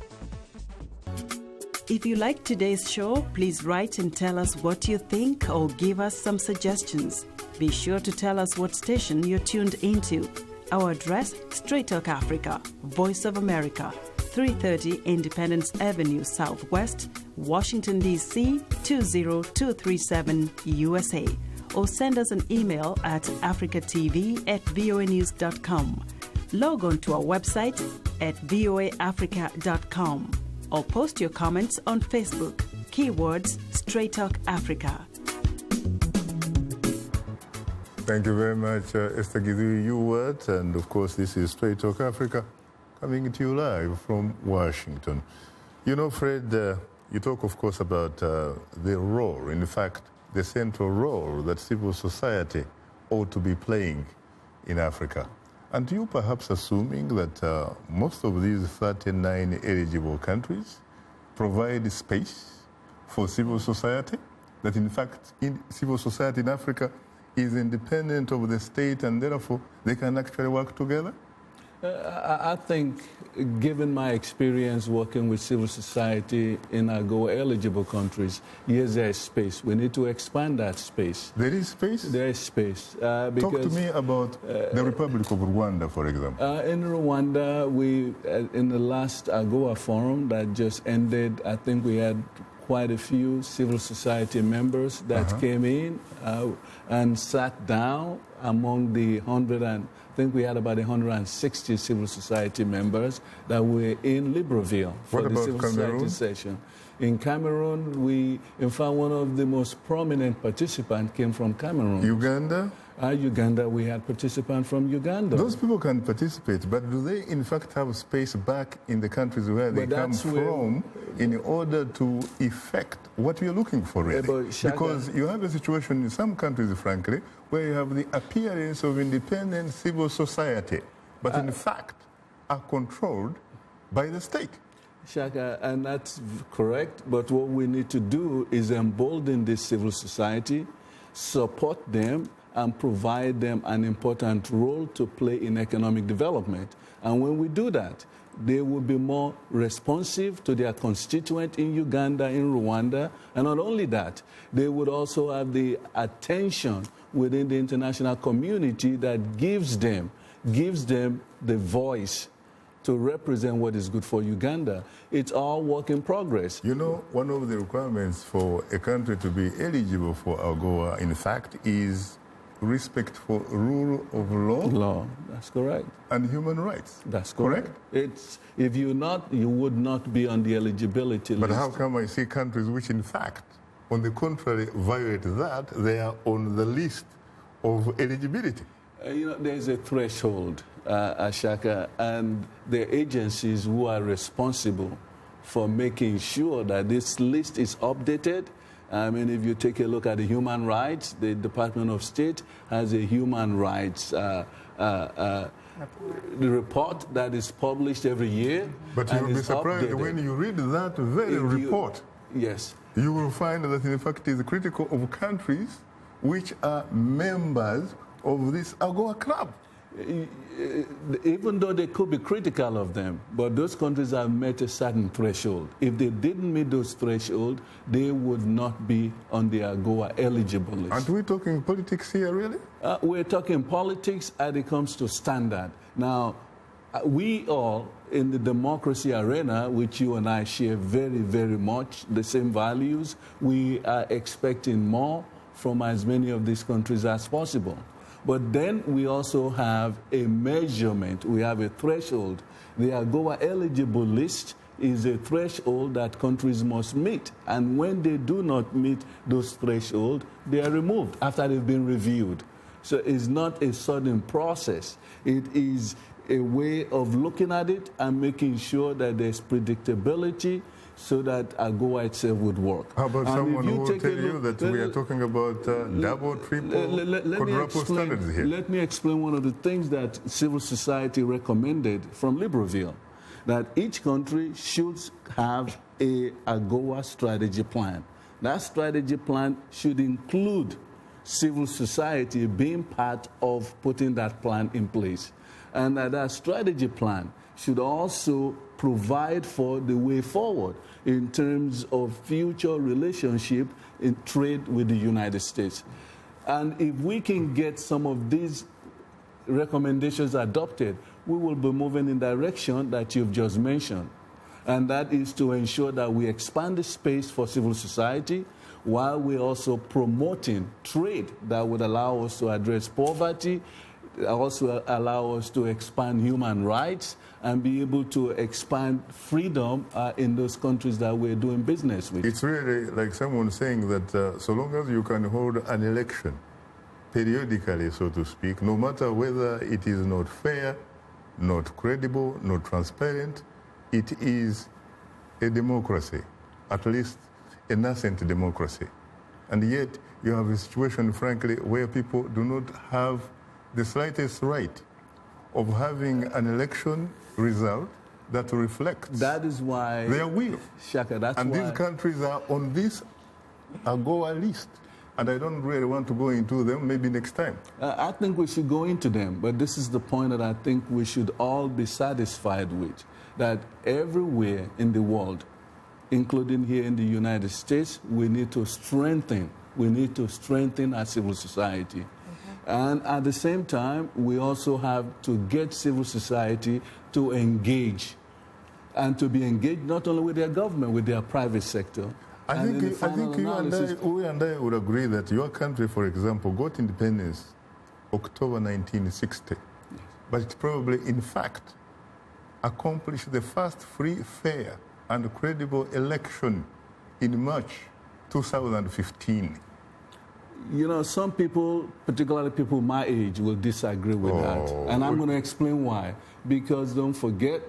If you like today's show, please write and tell us what you think or give us some suggestions. Be sure to tell us what station you're tuned into. Our address, Straight Talk Africa, Voice of America, 330 Independence Avenue Southwest, Washington, D.C. 20237 USA. Or send us an email at africatv@voanews.com. Log on to our website at voaafrica.com. Or post your comments on Facebook. Keywords Straight Talk Africa. Thank you very much, Esther Gidu. And of course, this is Straight Talk Africa coming to you live from Washington. Fred, you talk, of course, about the role, in fact, the central role that civil society ought to be playing in Africa. And you perhaps assuming that most of these 39 eligible countries provide space for civil society? That in fact, civil society in Africa is independent of the state and therefore they can actually work together? I think, given my experience working with civil society in AGOA-eligible countries, yes, there is space. We need to expand that space. There is space? There is space. Talk to me about the Republic of Rwanda, for example. In Rwanda, in the last AGOA forum that just ended, I think we had quite a few civil society members that came in and sat down among the 100 and I think we had about 160 civil society members that were in Libreville for the civil society session. In Cameroon, in fact, one of the most prominent participants came from Cameroon. Uganda? Uganda, we had participants from Uganda. Those people can participate, but do they in fact have space back in the countries where they come from in order to effect what you're looking for, really? Because you have a situation in some countries, frankly, where you have the appearance of independent civil society, but in fact are controlled by the state. Shaka, and that's correct, but what we need to do is embolden this civil society, support them, and provide them an important role to play in economic development. And when we do that, they will be more responsive to their constituent in Uganda, in Rwanda, and not only that, they would also have the attention within the international community that gives them the voice to represent what is good for Uganda. It's all work in progress. You know, one of the requirements for a country to be eligible for AGOA, in fact, is respect for rule of law. That's correct. And human rights. That's correct. If you would not be on the eligibility list. But how come I see countries which, in fact, on the contrary, violate that? They are on the list of eligibility. There's a threshold, Shaka, and the agencies who are responsible for making sure that this list is updated. I mean, if you take a look at the human rights, the Department of State has a human rights report that is published every year. But you'll be surprised when you read that very report. Yes. You will find that, in fact, it is critical of countries which are members of this AGOA club. Even though they could be critical of them, but those countries have met a certain threshold. If they didn't meet those thresholds, they would not be on the AGOA eligible list. Aren't we talking politics here, really? We're talking politics as it comes to standard. Now, we all, in the democracy arena, which you and I share very, very much, the same values, we are expecting more from as many of these countries as possible. But then we also have a measurement. We have a threshold. The AGOA eligible list is a threshold that countries must meet. And when they do not meet those thresholds, they are removed after they've been reviewed. So it's not a sudden process. It is a way of looking at it and making sure that there's predictability so that AGOA itself would work. How about someone who will tell you that we are talking about double, triple, quadruple standards here? Let me explain one of the things that civil society recommended from Libreville, that each country should have a AGOA strategy plan. That strategy plan should include civil society being part of putting that plan in place. And that strategy plan should also provide for the way forward in terms of future relationship in trade with the United States. And if we can get some of these recommendations adopted, we will be moving in the direction that you've just mentioned. And that is to ensure that we expand the space for civil society while we're also promoting trade that would allow us to address poverty, also allow us to expand human rights and be able to expand freedom in those countries that we're doing business with. It's really like someone saying that so long as you can hold an election periodically, so to speak, no matter whether it is not fair, not credible, not transparent, it is a democracy, at least a nascent democracy. And yet you have a situation, frankly, where people do not have the slightest right of having an election result that reflects that is why their will. Shaka, that's and why these countries are on this AGOA list. And I don't really want to go into them, maybe next time. I think we should go into them, but this is the point that I think we should all be satisfied with, that everywhere in the world, including here in the United States, we need to strengthen our civil society. And at the same time, we also have to get civil society to engage, and to be engaged not only with their government, with their private sector. I think we and I would agree that your country, for example, got independence October 1960, but it probably, in fact, accomplished the first free, fair, and credible election in March 2015. You know, some people, particularly people my age, will disagree with that. And I'm going to explain why. Because don't forget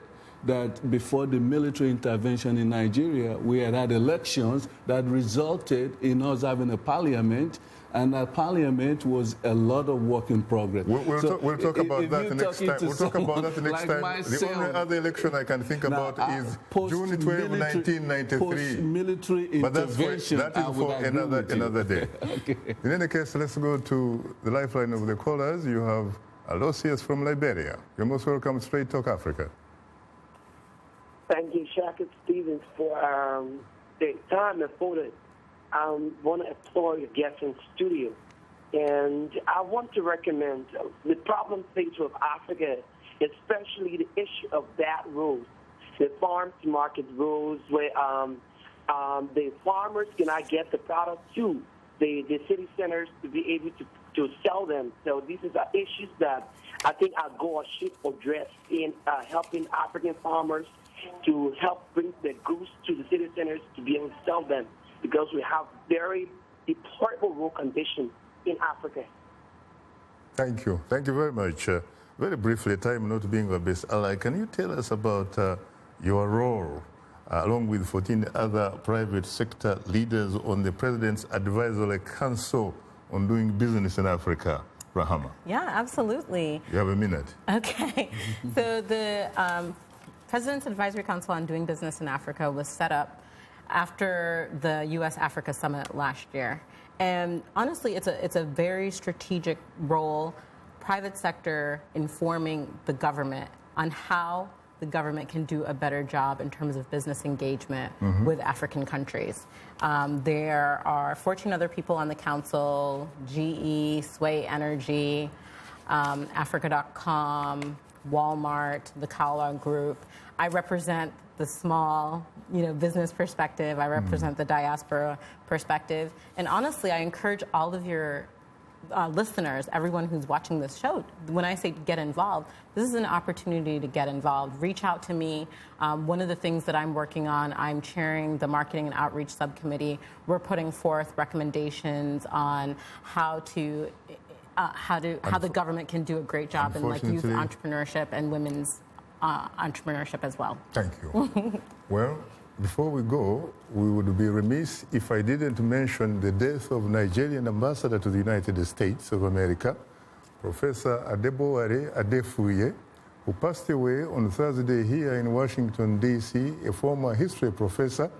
that before the military intervention in Nigeria, we had elections that resulted in us having a parliament, and that parliament was a lot of work in progress. We'll talk about that next time. We'll talk about that next time. Myself, the only other election I can think about is June 12, 1993. Post-military intervention. But that is for another day. Okay. In any case, let's go to the lifeline of the callers. You have Aloysius from Liberia. You're most welcome to Straight Talk Africa. Thank you, Shaka Stevens, for the time afforded. I want to applaud your guests in studio. And I want to recommend the problem faced with Africa, especially the issue of bad rules, the farm to market rules where the farmers cannot get the product to the city centers to be able to sell them. So these are the issues that I think AGOA should address in helping African farmers to help bring their goods to the city centers to be able to sell them, because we have very deplorable rural conditions in Africa. Thank you. Thank you very much. Very briefly, time not being our best ally, can you tell us about your role, along with 14 other private sector leaders, on the President's Advisory Council on Doing Business in Africa? Rahama. Yeah, absolutely. You have a minute. Okay. So the President's Advisory Council on Doing Business in Africa was set up after the U.S.-Africa Summit last year. And honestly, it's a very strategic role, private sector informing the government on how the government can do a better job in terms of business engagement with African countries. There are 14 other people on the council: GE, Sway Energy, Africa.com, Walmart, the Kala Group. I represent the small, business perspective. I represent the diaspora perspective. And honestly, I encourage all of your listeners, everyone who's watching this show, when I say get involved, this is an opportunity to get involved. Reach out to me. One of the things that I'm working on, I'm chairing the Marketing and Outreach Subcommittee. We're putting forth recommendations on how the government can do a great job in youth entrepreneurship and women's entrepreneurship as well. Thank you. Well, before we go, we would be remiss if I didn't mention the death of Nigerian ambassador to the United States of America, Professor Adebowale Adefuye, who passed away on Thursday here in Washington, D.C., a former history professor.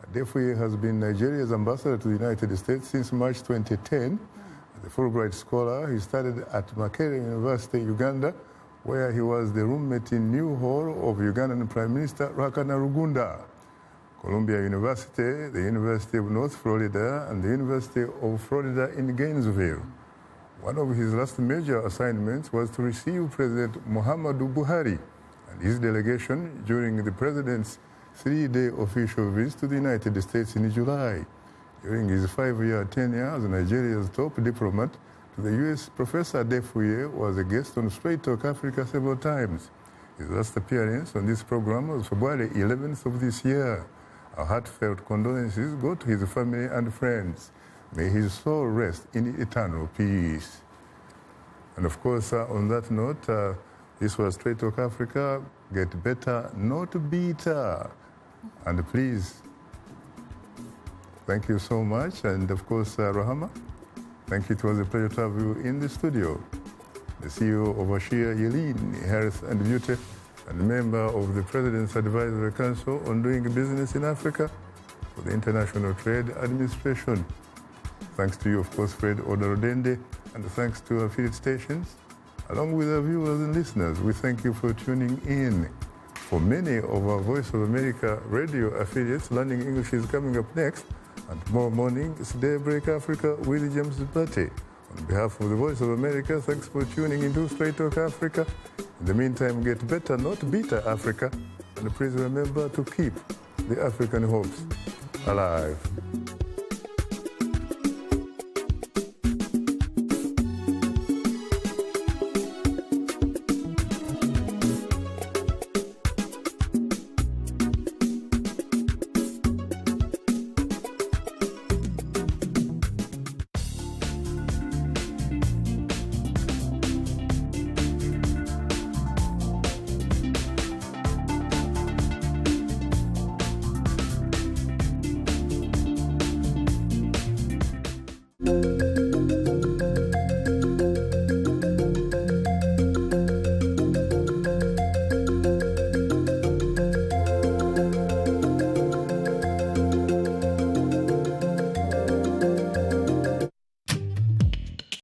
Adefuye has been Nigeria's ambassador to the United States since March 2010. As a Fulbright scholar, he studied at Makerere University, Uganda, where he was the roommate in New Hall of Ugandan Prime Minister Rugunda. Columbia University, the University of North Florida, and the University of Florida in Gainesville. One of his last major assignments was to receive President Muhammadu Buhari and his delegation during the president's 3-day official visit to the United States in July. During his 5-year tenure as Nigeria's top diplomat to the U.S., Professor Adefuye was a guest on Straight Talk Africa several times. His last appearance on this program was February 11th of this year. Our heartfelt condolences go to his family and friends. May his soul rest in eternal peace. And of course, on that note, this was Straight Talk Africa. Get better, not bitter. And please, thank you so much. And of course, Rahama, thank you. It was a pleasure to have you in the studio. The CEO of Shea, Yeleen, Health and Beauty, and member of the President's Advisory Council on Doing Business in Africa for the International Trade Administration. Thanks to you, of course, Fred Oladeinde, and thanks to our affiliate stations. Along with our viewers and listeners, we thank you for tuning in. For many of our Voice of America radio affiliates, Learning English is coming up next. And tomorrow morning, it's Daybreak Africa with James Batty. On behalf of the Voice of America, thanks for tuning into Straight Talk Africa. In the meantime, get better, not bitter, Africa. And please remember to keep the African hopes alive.